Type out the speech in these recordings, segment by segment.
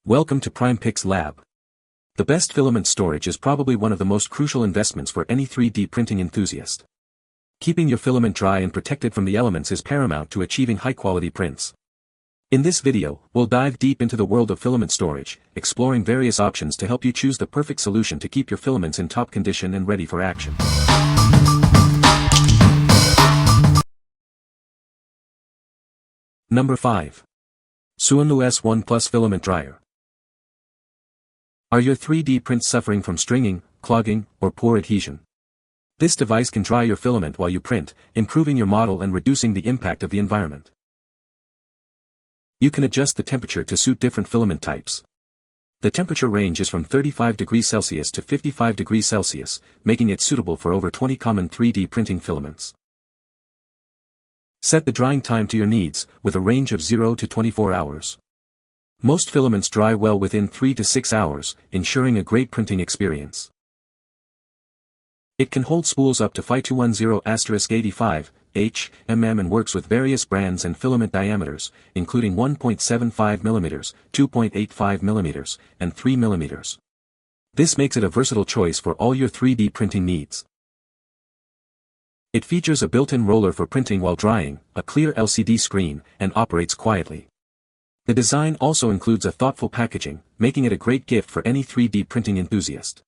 Welcome to PrimePix Lab. The best filament storage is probably one of the most crucial investments for any 3D printing enthusiast. Keeping your filament dry and protected from the elements is paramount to achieving high-quality prints. In this video, we'll dive deep into the world of filament storage, exploring various options to help you choose the perfect solution to keep your filaments in top condition and ready for action. Number 5. SUNLU S1 Plus Filament Dryer. Are your 3D prints suffering from stringing, clogging, or poor adhesion? This device can dry your filament while you print, improving your model and reducing the impact of the environment. You can adjust the temperature to suit different filament types. The temperature range is from 35 degrees Celsius to 55 degrees Celsius, making it suitable for over 20 common 3D printing filaments. Set the drying time to your needs, with a range of 0 to 24 hours. Most filaments dry well within 3 to 6 hours, ensuring a great printing experience. It can hold spools up to 5210*85 mm and works with various brands and filament diameters, including 1.75 mm, 2.85 mm, and 3 mm. This makes it a versatile choice for all your 3D printing needs. It features a built-in roller for printing while drying, a clear LCD screen, and operates quietly. The design also includes a thoughtful packaging, making it a great gift for any 3D printing enthusiast.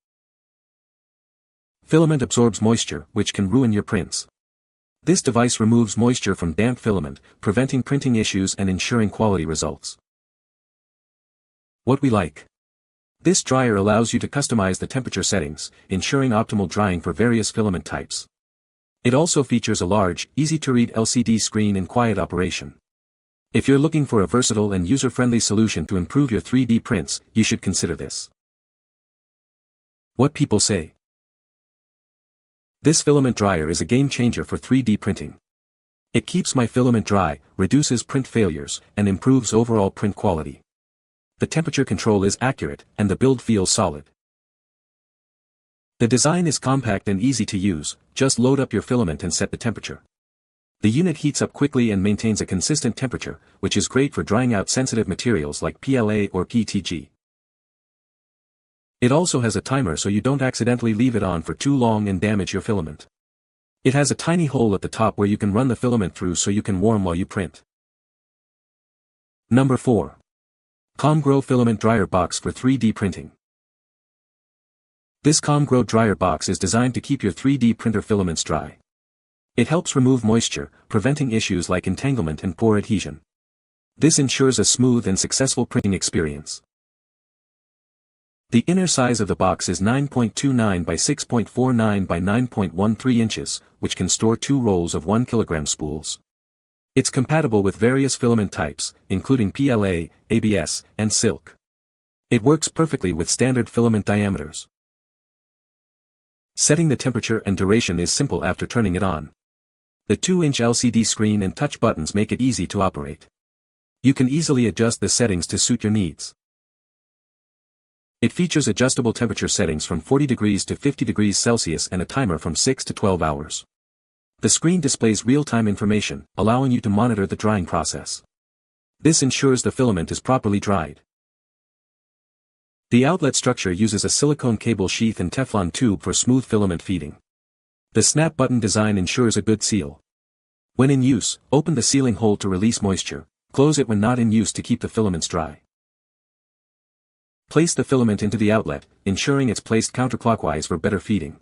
Filament absorbs moisture, which can ruin your prints. This device removes moisture from damp filament, preventing printing issues and ensuring quality results. What we like. This dryer allows you to customize the temperature settings, ensuring optimal drying for various filament types. It also features a large, easy-to-read LCD screen and quiet operation. If you're looking for a versatile and user-friendly solution to improve your 3D prints, you should consider this. What people say. This filament dryer is a game-changer for 3D printing. It keeps my filament dry, reduces print failures, and improves overall print quality. The temperature control is accurate, and the build feels solid. The design is compact and easy to use, just load up your filament and set the temperature. The unit heats up quickly and maintains a consistent temperature, which is great for drying out sensitive materials like PLA or PETG. It also has a timer so you don't accidentally leave it on for too long and damage your filament. It has a tiny hole at the top where you can run the filament through so you can warm while you print. Number 4. Comgrow Filament Dryer Box for 3D Printing. This Comgrow dryer box is designed to keep your 3D printer filaments dry. It helps remove moisture, preventing issues like entanglement and poor adhesion. This ensures a smooth and successful printing experience. The inner size of the box is 9.29 by 6.49 by 9.13 inches, which can store 2 rolls of 1 kg spools. It's compatible with various filament types, including PLA, ABS, and silk. It works perfectly with standard filament diameters. Setting the temperature and duration is simple after turning it on. The 2-inch LCD screen and touch buttons make it easy to operate. You can easily adjust the settings to suit your needs. It features adjustable temperature settings from 40 degrees to 50 degrees Celsius and a timer from 6 to 12 hours. The screen displays real-time information, allowing you to monitor the drying process. This ensures the filament is properly dried. The outlet structure uses a silicone cable sheath and Teflon tube for smooth filament feeding. The snap button design ensures a good seal. When in use, open the sealing hole to release moisture, close it when not in use to keep the filaments dry. Place the filament into the outlet, ensuring it's placed counterclockwise for better feeding.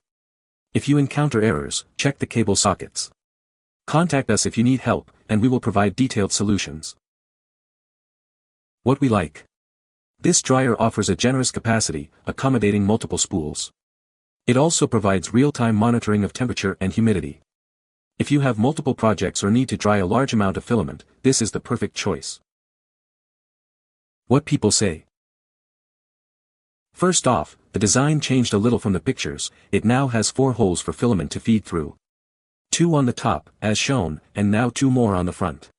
If you encounter errors, check the cable sockets. Contact us if you need help, and we will provide detailed solutions. What we like. This dryer offers a generous capacity, accommodating multiple spools. It also provides real-time monitoring of temperature and humidity. If you have multiple projects or need to dry a large amount of filament, this is the perfect choice. What people say. First off, the design changed a little from the pictures. It now has 4 holes for filament to feed through. 2 on the top, as shown, and now 2 more on the front.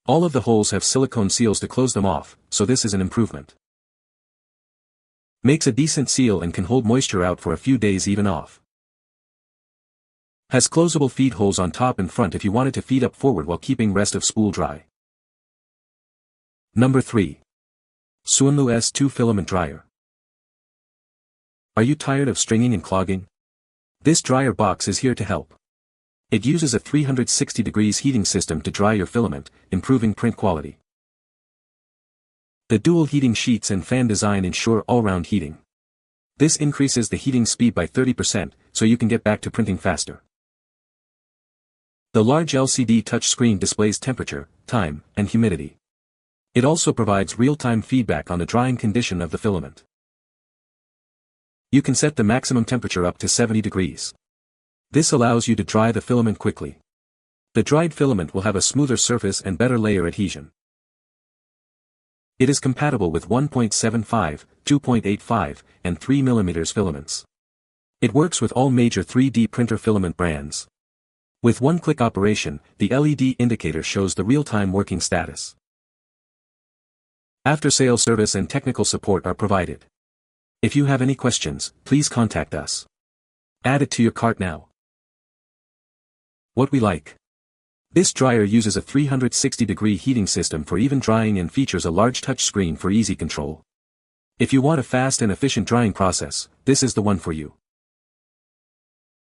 All of the holes have silicone seals to close them off, so this is an improvement. Makes a decent seal and can hold moisture out for a few days even off. Has closable feed holes on top and front if you wanted to feed up forward while keeping rest of spool dry. Number 3. SUNLU S2 Filament Dryer. Are you tired of stringing and clogging? This dryer box is here to help. It uses a 360 degrees heating system to dry your filament, improving print quality. The dual heating sheets and fan design ensure all-round heating. This increases the heating speed by 30%, so you can get back to printing faster. The large LCD touchscreen displays temperature, time, and humidity. It also provides real-time feedback on the drying condition of the filament. You can set the maximum temperature up to 70 degrees. This allows you to dry the filament quickly. The dried filament will have a smoother surface and better layer adhesion. It is compatible with 1.75, 2.85, and 3 mm filaments. It works with all major 3D printer filament brands. With one-click operation, the LED indicator shows the real-time working status. After-sales service and technical support are provided. If you have any questions, please contact us. Add it to your cart now. What we like. This dryer uses a 360-degree heating system for even drying and features a large touch screen for easy control. If you want a fast and efficient drying process, this is the one for you.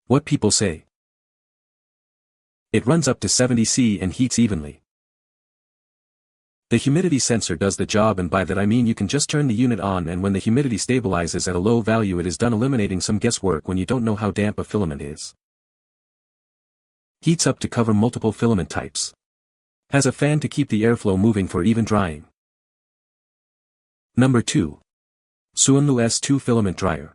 What people say. It runs up to 70 degrees and heats evenly. The humidity sensor does the job, and by that I mean you can just turn the unit on, and when the humidity stabilizes at a low value it is done, eliminating some guesswork when you don't know how damp a filament is. Heats up to cover multiple filament types. Has a fan to keep the airflow moving for even drying. Number 2. SUNLU S2 Filament Dryer.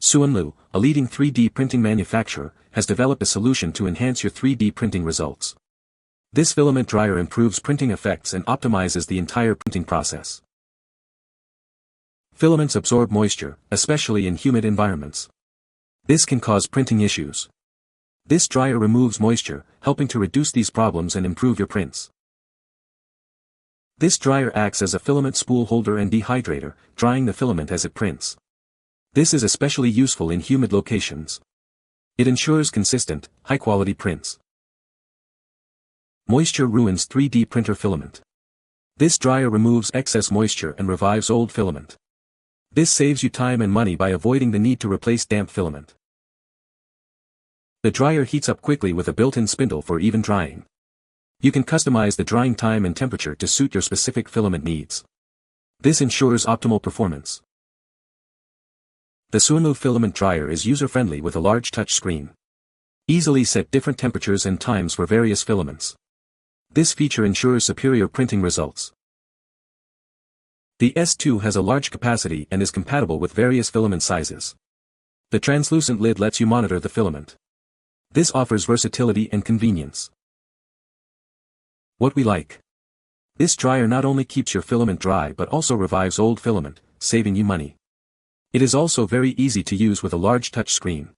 SUNLU, a leading 3D printing manufacturer, has developed a solution to enhance your 3D printing results. This filament dryer improves printing effects and optimizes the entire printing process. Filaments absorb moisture, especially in humid environments. This can cause printing issues. This dryer removes moisture, helping to reduce these problems and improve your prints. This dryer acts as a filament spool holder and dehydrator, drying the filament as it prints. This is especially useful in humid locations. It ensures consistent, high-quality prints. Moisture ruins 3D printer filament. This dryer removes excess moisture and revives old filament. This saves you time and money by avoiding the need to replace damp filament. The dryer heats up quickly with a built-in spindle for even drying. You can customize the drying time and temperature to suit your specific filament needs. This ensures optimal performance. The SUNLU filament dryer is user-friendly with a large touch screen. Easily set different temperatures and times for various filaments. This feature ensures superior printing results. The S2 has a large capacity and is compatible with various filament sizes. The translucent lid lets you monitor the filament. This offers versatility and convenience. What we like. This dryer not only keeps your filament dry but also revives old filament, saving you money. It is also very easy to use with a large touch screen.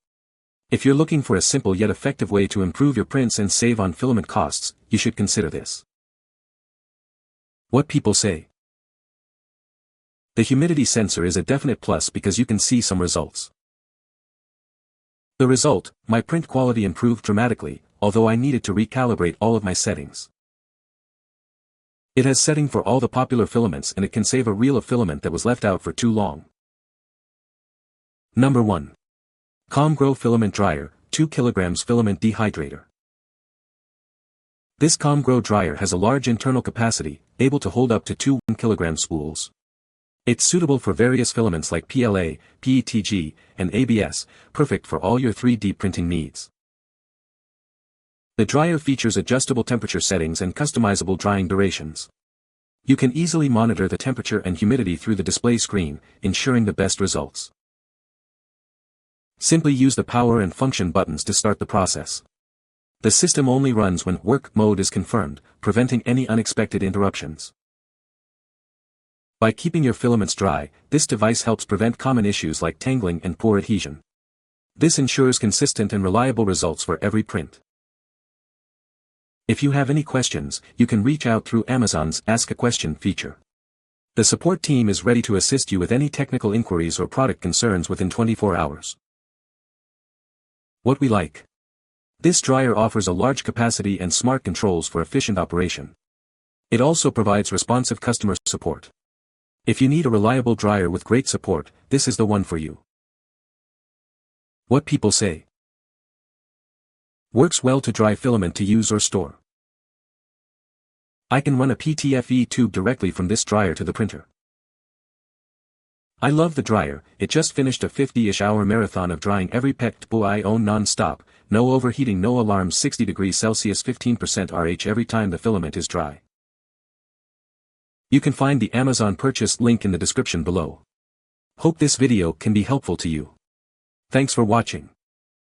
If you're looking for a simple yet effective way to improve your prints and save on filament costs, you should consider this. What people say. The humidity sensor is a definite plus because you can see some results. The result, my print quality improved dramatically, although I needed to recalibrate all of my settings. It has setting for all the popular filaments and it can save a reel of filament that was left out for too long. Number 1. Comgrow Filament Dryer, 2 kg Filament Dehydrator. This Comgrow dryer has a large internal capacity, able to hold up to 2 1 kg spools. It's suitable for various filaments like PLA, PETG, and ABS, perfect for all your 3D printing needs. The dryer features adjustable temperature settings and customizable drying durations. You can easily monitor the temperature and humidity through the display screen, ensuring the best results. Simply use the power and function buttons to start the process. The system only runs when work mode is confirmed, preventing any unexpected interruptions. By keeping your filaments dry, this device helps prevent common issues like tangling and poor adhesion. This ensures consistent and reliable results for every print. If you have any questions, you can reach out through Amazon's Ask a Question feature. The support team is ready to assist you with any technical inquiries or product concerns within 24 hours. What we like. This dryer offers a large capacity and smart controls for efficient operation. It also provides responsive customer support. If you need a reliable dryer with great support, this is the one for you. What people say. Works well to dry filament to use or store. I can run a PTFE tube directly from this dryer to the printer. I love the dryer, it just finished a 50-ish hour marathon of drying every pecked boo I own non-stop, no overheating, no alarms, 60 degrees Celsius, 15% RH every time the filament is dry. You can find the Amazon purchase link in the description below. Hope this video can be helpful to you. Thanks for watching.